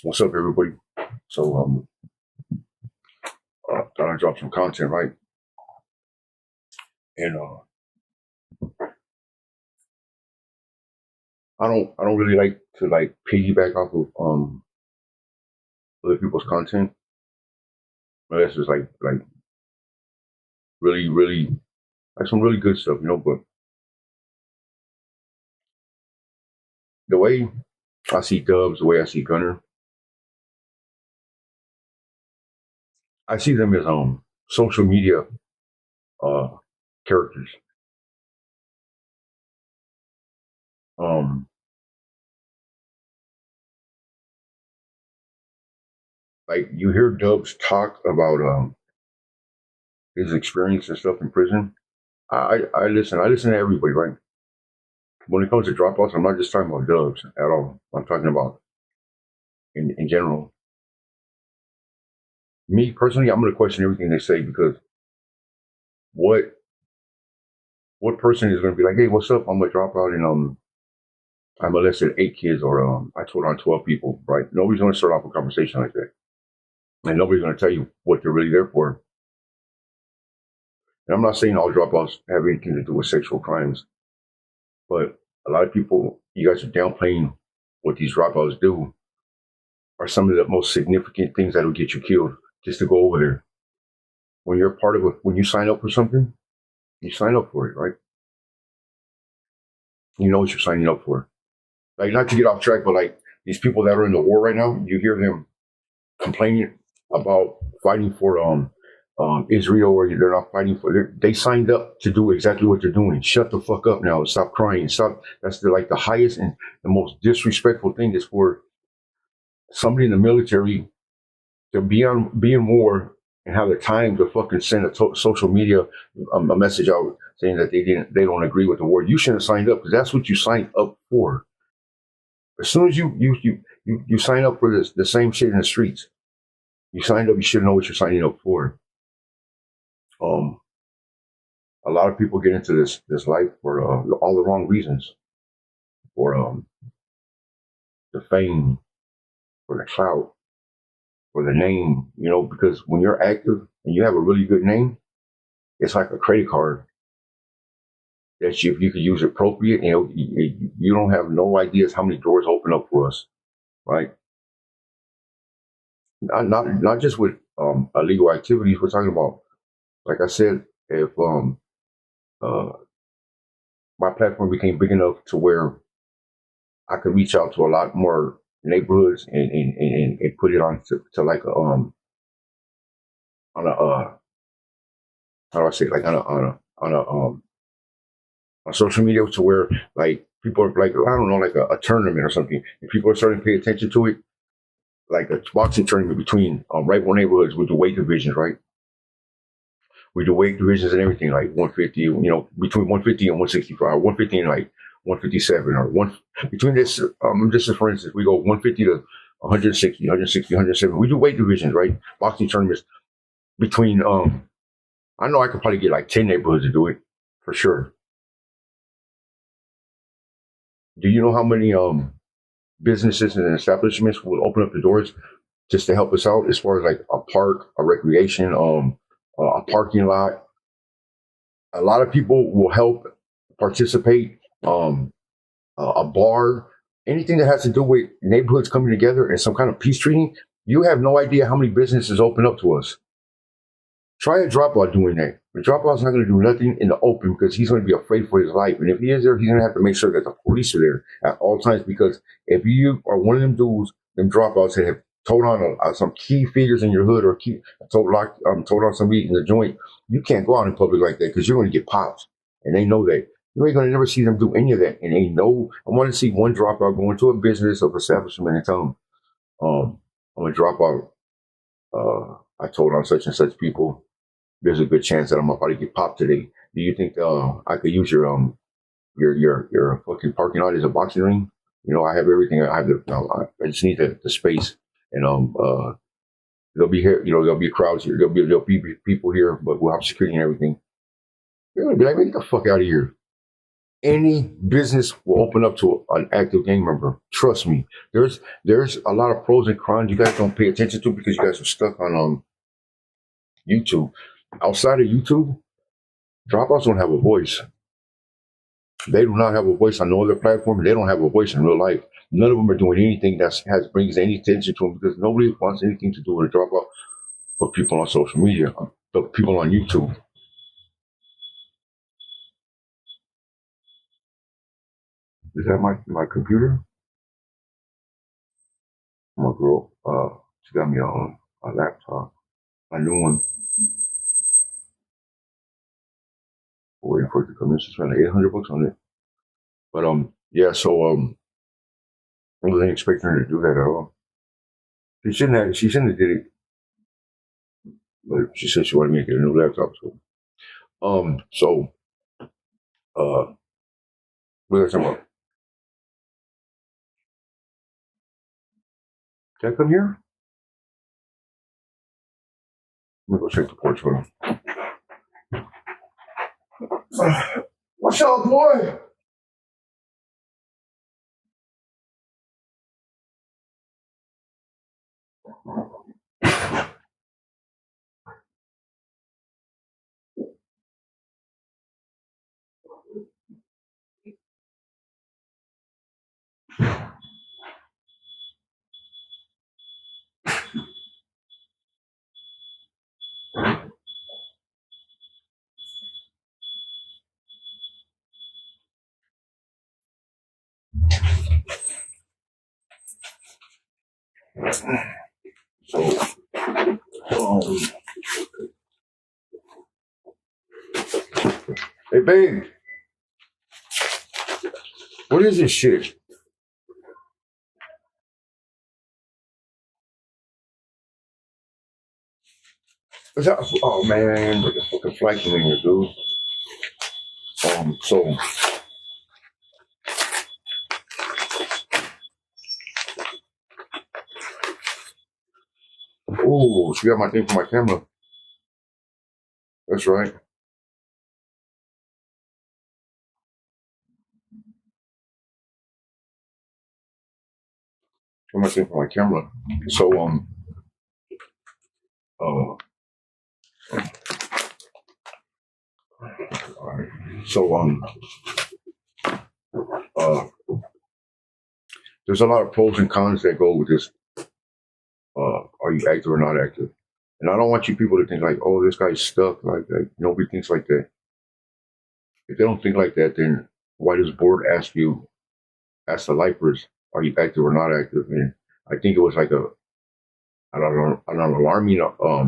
What's up, everybody? So, thought I'd drop some content, right? And I don't really like to like piggyback off of other people's content, unless it's like really like some really good stuff, you know. But the way I see Dubs, the way I see Gunner, I see them as social media uh characters. Um, like you hear Dubs talk about his experience and stuff in prison. I listen. I listen to everybody, right? When it comes to dropouts, I'm not just talking about Dubs at all. I'm talking about in general. Me personally, I'm going to question everything they say because what what person is going to be like, hey, what's up? I'm going to drop out and I molested 8 kids or I told on 12 people, right? Nobody's going to start off a conversation like that, and nobody's going to tell you what they're really there for. And I'm not saying all dropouts have anything to do with sexual crimes, but a lot of people, you guys are downplaying what these dropouts do are some of the most significant things that will get you killed just to go over there. When you're part of it, when you sign up for something, you sign up for it, right? You know what you're signing up for. Like, not to get off track, but like these people that are in the war right now, you hear them complaining about fighting for Israel, or they're not fighting for. They signed up to do exactly what they're doing. Shut the fuck up now. Stop crying. Stop. That's like the highest and the most disrespectful thing is for somebody in the military to be in war and have the time to fucking send a social media a message out saying that they don't agree with the war. You shouldn't have signed up because that's what you signed up for. As soon as you sign up for the same shit in the streets, you signed up. You should know what you're signing up for. Um, a lot of people get into this life for all the wrong reasons, for the fame, for the clout, for the name. You know, because when you're active and you have a really good name, it's like a credit card that if you could use it appropriate, you know, you don't have no ideas how many doors open up for us, right? Not just with illegal activities. We're talking about, like I said, if uh, my platform became big enough to where I could reach out to a lot more neighborhoods and put it on to like on a how do I say it? Like on social media to where like people are like, I don't know, like a tournament or something, and people are starting to pay attention to it, like a boxing tournament between rival neighborhoods with the weight divisions, right? We do weight divisions and everything, like 150, you know, between 150 and 165, 150 and like 157, or one between this. Just for instance, we go 150 to 160, 160, 170. We do weight divisions, right? Boxing tournaments between. I know I could probably get like 10 neighborhoods to do it for sure. Do you know how many businesses and establishments will open up the doors just to help us out as far as like a park, a recreation, a parking lot? A lot of people will help participate. A bar, anything that has to do with neighborhoods coming together and some kind of peace treaty. You have no idea how many businesses open up to us. Try a dropout doing that. The dropout's not going to do nothing in the open because he's going to be afraid for his life. And if he is there, he's going to have to make sure that the police are there at all times. Because if you are one of them dudes, them dropouts that have told on some key figures in your hood or told on somebody in the joint, you can't go out in public like that because you're going to get popped. And they know that. You ain't going to never see them do any of that. And they know. I want to see one dropout go into a business or establishment and tell them, I'm going to drop out. I told on such and such people. There's a good chance that I'm about to get popped today. Do you think I could use your fucking parking lot as a boxing ring? You know, I have everything. I have I just need the space, and there'll be here. You know, there'll be crowds here. There'll be people here, but we'll have security and everything. They're gonna be like, man, get the fuck out of here. any business will open up to an active gang member. Trust me. There's a lot of pros and cons you guys don't pay attention to because you guys are stuck on YouTube. Outside of YouTube, dropouts don't have a voice. They do not have a voice on no other platform. They don't have a voice in real life. None of them are doing anything that brings any attention to them because nobody wants anything to do with a dropout but people on social media, but people on YouTube. Is that my computer? My girl, she got me a laptop, a new one. Waiting for it to come in. She spent like $800 on it. But yeah. So I wasn't expecting her to do that at all. She shouldn't have. She shouldn't have did it. But she said she wanted me to get a new laptop. So what was I talking about? Can I come here? Let me go check the porch for him. What's up, boy? So, hey, babe, what is this shit? Is that, oh man, what the fucking flight came in here, dude. So, oh, she got my thing for my camera. That's right. She got my thing for my camera. So, all right. So, there's a lot of pros and cons that go with this. Are you active or not active? And I don't want you people to think like, oh, this guy's stuck. Like nobody thinks like that. If they don't think like that, then why does board ask the lifers, are you active or not active? And I think it was like an alarming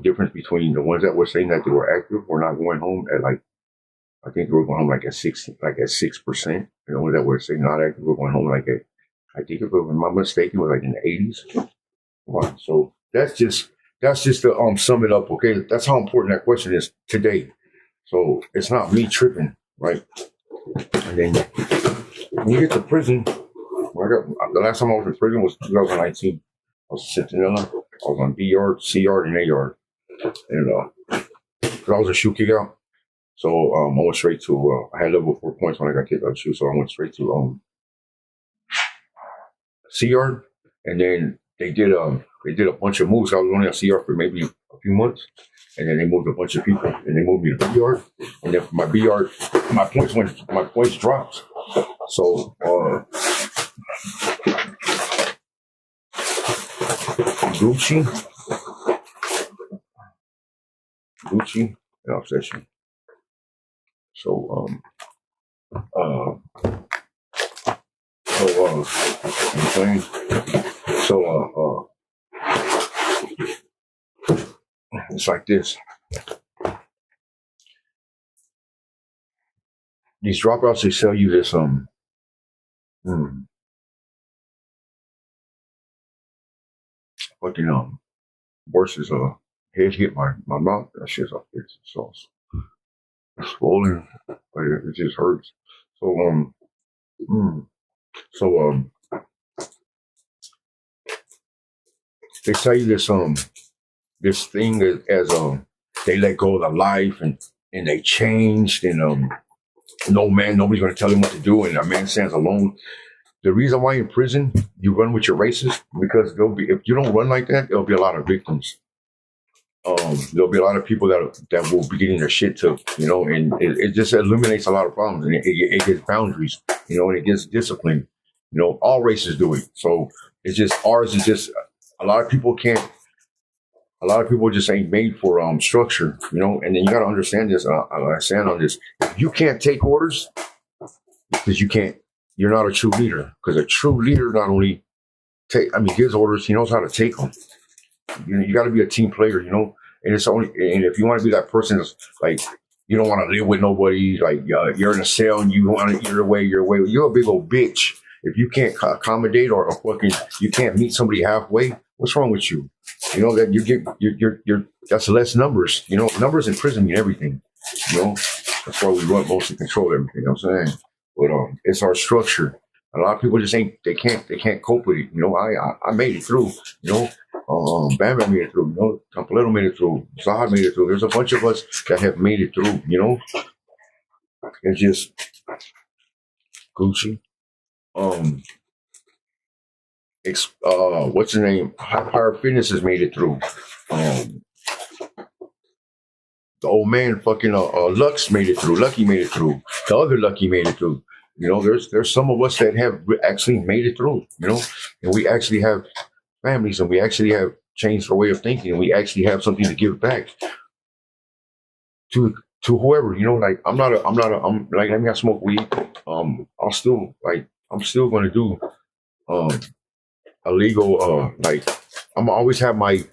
difference between the ones that were saying that they were active or not going home at like, I think they were going home like at 6%. And the ones that were saying not active were going home like at, I think if I'm not mistaken, it was like in the 80s. Wow. So that's just to sum it up. Okay, that's how important that question is today. So it's not me tripping, right? And then when you get to prison, the last time I was in prison was 2019. I was in Centinela. I was on B yard, C yard, and A yard, and because I was a shoe kick out. So I went straight to. I had level 4 points when I got kicked out of shoe, so I went straight to C yard, and then they did a bunch of moves. I was only on CR for maybe a few months, and then they moved a bunch of people, and they moved me to B yard, and then for my B yard, my points dropped. So Gucci, and Obsession. So I'm saying. So it's like this. These dropouts, they sell you this fucking versus head hit my mouth. That shit's up there. So it's swollen, but it just hurts. So they tell you this thing as they let go of the life and they changed and No man, nobody's gonna tell him what to do, and a man stands alone. The reason why in prison you run with your races because there'll be if you don't run like that, there'll be a lot of victims. There'll be a lot of people that will be getting their shit took, and it just eliminates a lot of problems, and it gets boundaries, and it gets discipline. All races do it, so it's just ours is just a lot of people can't. A lot of people just ain't made for structure, and then you got to understand this. I stand on this. If you can't take orders because you can't. You're not a true leader because a true leader not only gives orders. He knows how to take them. You got to be a team player, and it's only, and if you want to be that person that's like, you don't want to live with nobody, like you're in a cell and you want to, your way, you're a big old bitch. If you can't accommodate or fucking, you can't meet somebody halfway, what's wrong with you? That you're that's less numbers, numbers in prison mean everything, that's why we run mostly control everything, what I'm saying? But it's our structure. A lot of people just they can't cope with it. I made it through, Bam Bam made it through, Campolero made it through, Zahad made it through. There's a bunch of us that have made it through, It's just Gucci. What's the name? High Power Fitness has made it through. The old man fucking Lux made it through. Lucky made it through. The other Lucky made it through. There's some of us that have actually made it through, and we actually have families and we actually have changed our way of thinking and we actually have something to give back to whoever, like I'm like, let me smoke weed. I'm still going to do, illegal, like I'm always have my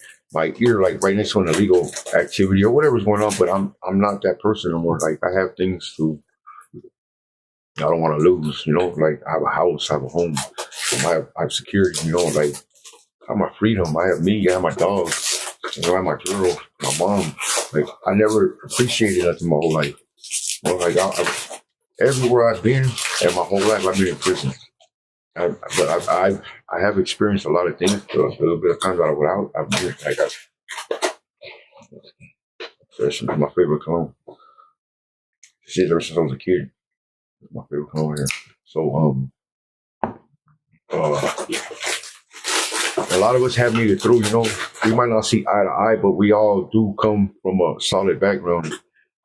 ear like right next to an illegal activity or whatever's going on, but I'm not that person anymore. Like I have things I don't want to lose, like I have a house, I have a home, I have security, like I have my freedom, I have me, I have my dog, I have my girl, my mom. Like I never appreciated nothing my whole life. Like everywhere I've been and my whole life I've been in prison. But I have experienced a lot of things. A little bit of times that I without. I've been that's my favorite cologne. Shit, ever since I was a kid, it's my favorite cologne here. So a lot of us have made it through. We might not see eye to eye, but we all do come from a solid background.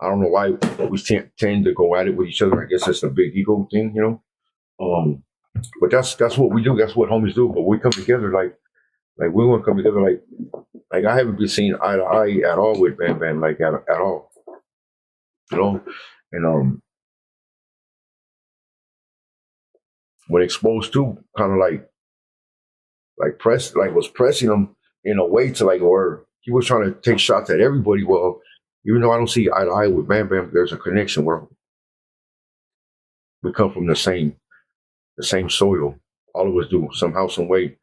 I don't know why we tend to go at it with each other. I guess that's a big ego thing, But that's what we do. That's what homies do. But we come together like we want to come together like I haven't been seen eye to eye at all with Bam Bam, like at all, And when exposed to, kind of was pressing him in a way to like where he was trying to take shots at everybody. Well, even though I don't see eye to eye with Bam Bam, there's a connection where we come from the same soil. All of us do somehow, some way.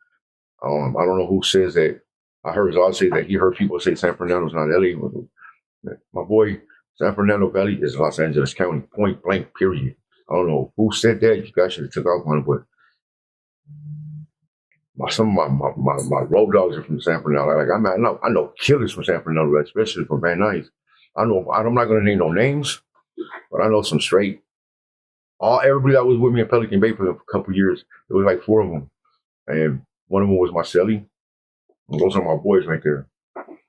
I don't know who says that. I heard Zod say that he heard people say San Fernando's not LA. My boy, San Fernando Valley is Los Angeles County, point blank, period. I don't know who said that. You guys should have took off on it, but some of my road dogs are from San Fernando. Like I know killers from San Fernando, especially from Van Nuys. I'm not going to name no names, but I know some straight. Everybody that was with me in Pelican Bay for a couple of years, it was like 4 of them, and one of them was Marcelli. And those are my boys right there.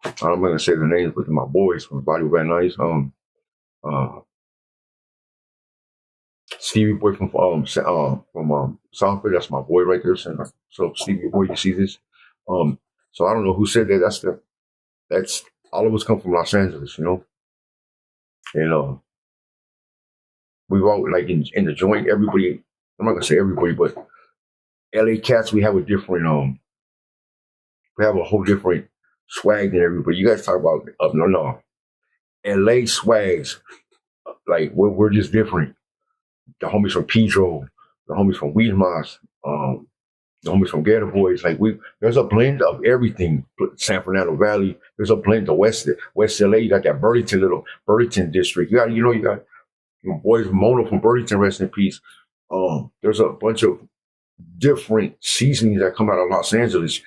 I'm not gonna say the names, but they're my boys from Body Van Nuys. Stevie Boy from Southfield, that's my boy right there. So Stevie Boy, you see this? So I don't know who said that. That's all of us come from Los Angeles, and we've all like in the joint. Everybody, I'm not gonna say everybody, but LA cats, we have a different we have a whole different swag than everybody. You guys talk about no, LA swags, like we're just different. The homies from Pedro, the homies from Weedmas, the homies from Gator Boys, like there's a blend of everything. San Fernando Valley, there's a blend of West LA. You got that Burlington district. You got your boys Mono from Burlington, rest in peace. There's a bunch of different seasonings that come out of Los Angeles.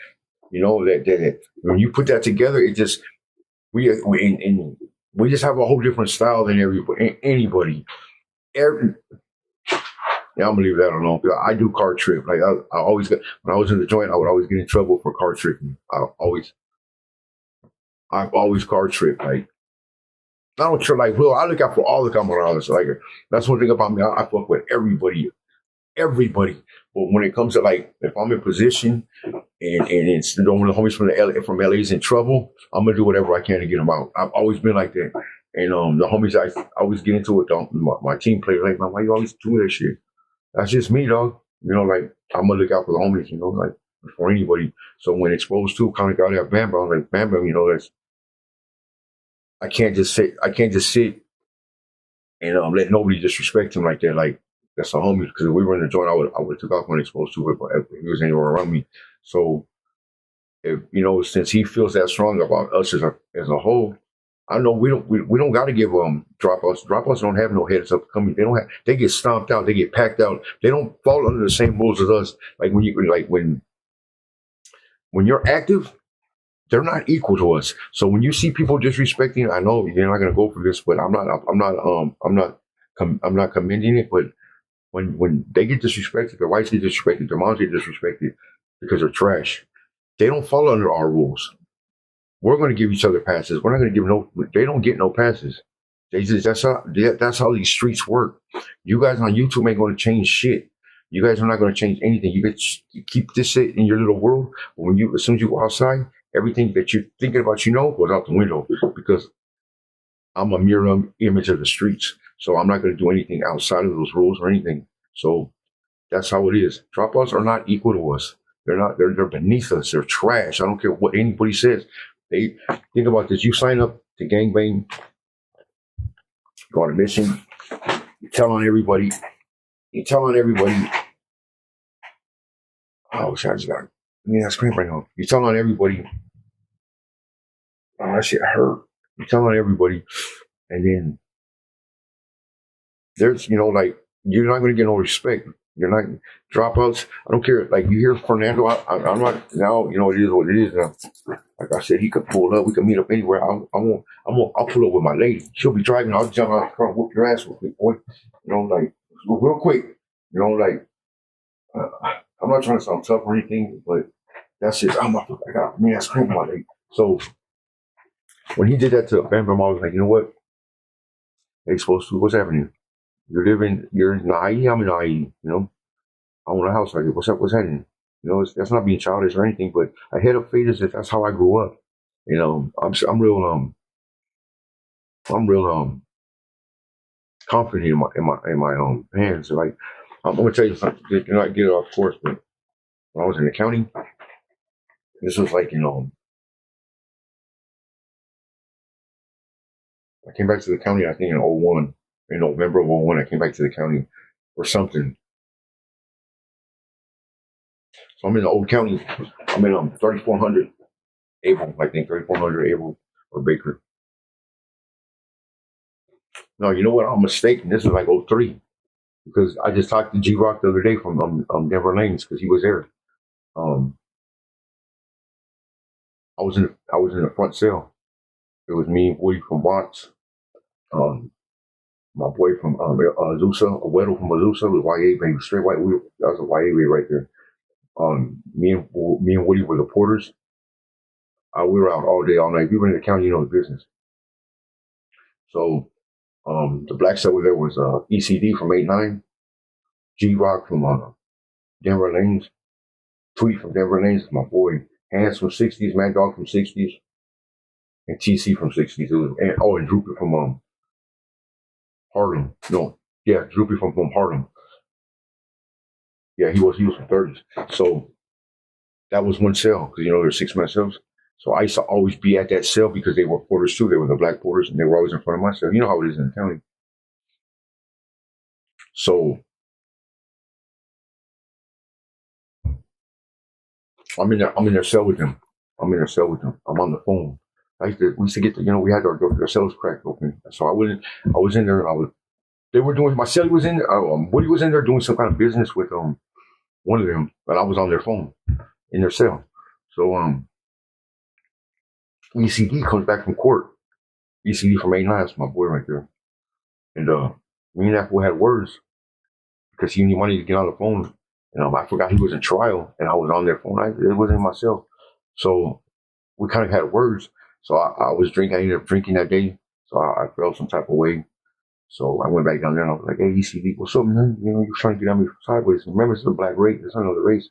That when you put that together, it just we just have a whole different style than anybody. every, yeah, I'm gonna leave that alone. I do car trip. Like I always got when I was in the joint, I would always get in trouble for car tripping. I've always car trip. Like I don't trip like well, I look out for all the camaradas. Like that's one thing about me. I fuck with everybody. But when it comes to like if I'm in position and it's one of the homies from LA's in trouble, I'm gonna do whatever I can to get them out. I've always been like that. And the homies I always get into it. My team players like, man, why you always do that shit? That's just me, dog. You know, like I'm gonna look out for the homies. You know, like for anybody. So when exposed to kind of got that Bam Bam, like Bam Bam, you know, that's I can't just sit. I can't just sit and let nobody disrespect him like that. Like that's a homie. Because if we were in the joint, I would took off when exposed to it, but if he was anywhere around me. So if you know, since he feels that strong about us as a whole, I know we don't got to give dropouts. Dropouts don't have no heads up coming. They don't have. They get stomped out. They get packed out. They don't fall under the same rules as us. Like when you're active, they're not equal to us. So when you see people disrespecting, I know you're not gonna go for this, but I'm not commending it. But when they get disrespected, their wives get disrespected, their moms get disrespected because they're trash. They don't fall under our rules. We're going to give each other passes. We're not going to give they don't get no passes. That's how these streets work. You guys on YouTube ain't going to change shit. You guys are not going to change anything. You keep this shit in your little world. But as soon as you go outside, everything that you're thinking about, goes out the window because I'm a mirror image of the streets. So I'm not going to do anything outside of those rules or anything. So that's how it is. Dropouts are not equal to us. They're not. They're beneath us. They're trash. I don't care what anybody says. They think about this. You sign up to gangbang, go on a mission. You tell on everybody. Oh, shit, I just got. That's cramp right now. You tell on everybody. Oh, that shit hurt. You tell on everybody, and then there's like you're not going to get no respect. You're not dropouts. I don't care. Like you hear Fernando, I'm not now. It is what it is now. Like I said, he could pull up. We could meet up anywhere. I'll pull up with my lady. She'll be driving. I'll jump out the car, and whoop your ass real quick, boy. Like real quick. Like I'm not trying to sound tough or anything, but that's it. I got ass cramp in my leg. So when he did that to Bam Bam, I was like, you know what? They supposed to. What's happening? You're in IE, I'm in IE, I own a house like it. What's up? What's happening? That's not being childish or anything, but I head up faders if that's how I grew up. I'm real confident in my hands. So, like I'm gonna tell you something. You're not get it off course, but when I was in the county, this was like I came back to the county. I think in '01, in November of '01, I came back to the county for something. So I'm in the old county. I'm in 3400 Able, I think 3400 Able or Baker. No, you know what? I'm mistaken. This is like '03 because I just talked to G Rock the other day from Denver Lanes because he was there. I was in the front cell. It was me, Woody from Watts, my boy from Azusa, Weddle from Azusa, with YA baby, straight white. That was a YA baby right there. Me and Woody were the porters. We were out all day, all night. We were in the county, the business. So the blacks that were there was ECD from 8-9, G Rock from Denver Lanes, Tweet from Denver Lanes, my boy, Hands from 60s, Mad Dog from 60s, and TC from 60s. And Droopy from Harlem. No, yeah, Droopy from Harlem. Yeah, he was from 30s. So that was one cell because there's 6-man cells. So I used to always be at that cell because they were porters too. They were the black porters, and they were always in front of my cell. You know how it is in the county. So I'm in their cell with them. I'm on the phone. We used to get we had our cells cracked open. So I was in there. They were doing, my celly was in there. Woody was in there doing some kind of business with one of them, but I was on their phone in their cell. So ECD comes back from court. ECD from 8-9, that's my boy right there. And Me and that fool had words because he wanted to get on the phone. And I forgot he was in trial, and I was on their phone. It wasn't myself. So we kind of had words. So I was drinking. I ended up drinking that day. So I felt some type of way. So I went back down there and I was like, "Hey, ECD, what's up, man? You know, you're trying to get on me sideways. Remember, it's a black race. It's another race."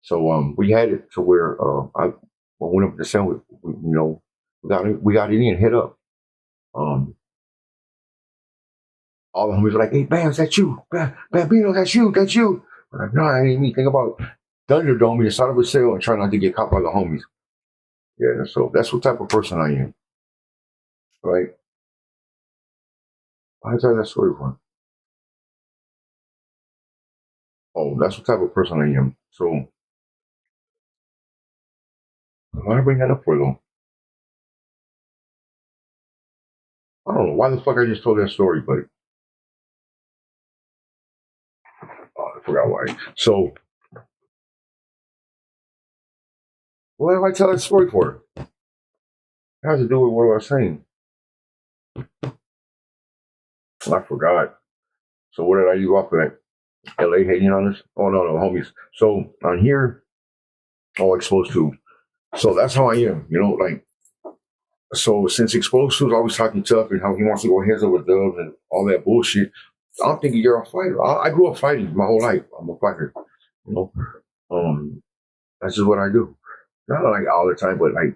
So we had it to where I went up to the cell. You know, we got it in, hit up. All the homies were like, "Hey, Bam, is that you? Bambino, that's you." I'm like, no, I ain't me. Think about Thunderdome inside of a cell and try not to get caught by the homies. Yeah, so that's what type of person I am, right? Why is that story for? Oh, that's what type of person I am. So why did I bring that up for though? I don't know why the fuck I just told that story, but I forgot why. So what did I tell that story for? It has to do with what I was saying. I forgot. So what did I leave off of that? LA hating on us? Oh no, homies. So on here, all exposed to. So that's how I am, you know, like so since Explosive's always talking tough and how he wants to go heads over dubs and all that bullshit, I'm thinking you're a fighter. I grew up fighting my whole life. I'm a fighter, you know. Um, that's just what I do. Not like all the time, but like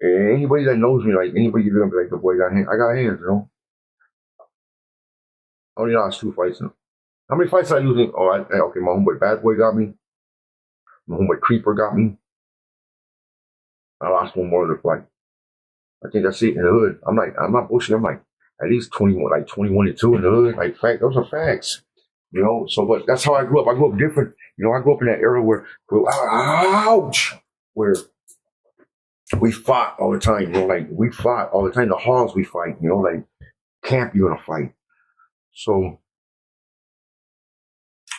anybody that knows me, like anybody you're gonna be like, the boy got hands. I got hands, you know. I only lost 2 fights now. How many fights I losing? Oh, okay. My homeboy Bad Boy got me. My homeboy Creeper got me. I lost one more other fight. I think that's it in the hood. I'm not bullshit. I'm like at least 21, like 21 and 2 in the hood. Like those are facts. You know, so but that's how I grew up. I grew up different. You know, I grew up in that era where ouch, where we fought all the time. You know, like we fought all the time. The halls we fight. You know, like camp you're gonna fight. So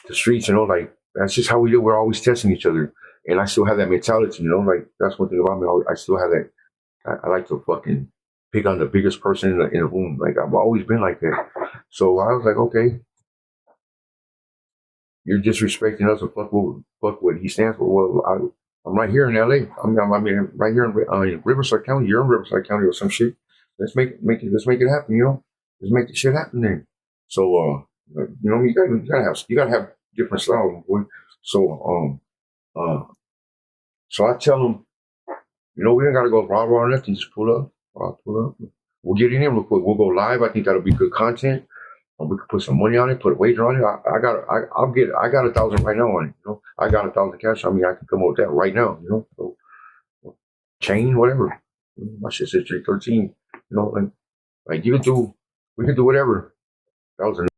the streets, you know, like that's just how we do. We're always testing each other, and I still have that mentality. You know, like that's one thing about me. I still have that. I like to fucking pick on the biggest person in the room. Like I've always been like that. So I was like, okay, you're disrespecting us and fuck what he stands for. Well, I'm right here in LA. I mean right here in Riverside County. You're in Riverside County or some shit. Let's make it happen. You know, let's make the shit happen then. So you know, you gotta have different styles, boy. So so I tell them, you know, we ain't gotta go raw or nothing. Just pull up. Pull up. We'll get in here real quick. We'll go live. I think that'll be good content. We could put some money on it, put a wager on it. I got 1,000 right now on it. You know, I got 1,000 cash. I mean, I can come up with that right now. You know, so chain whatever. My shit says 313. You know, like you can do, we can do whatever. That was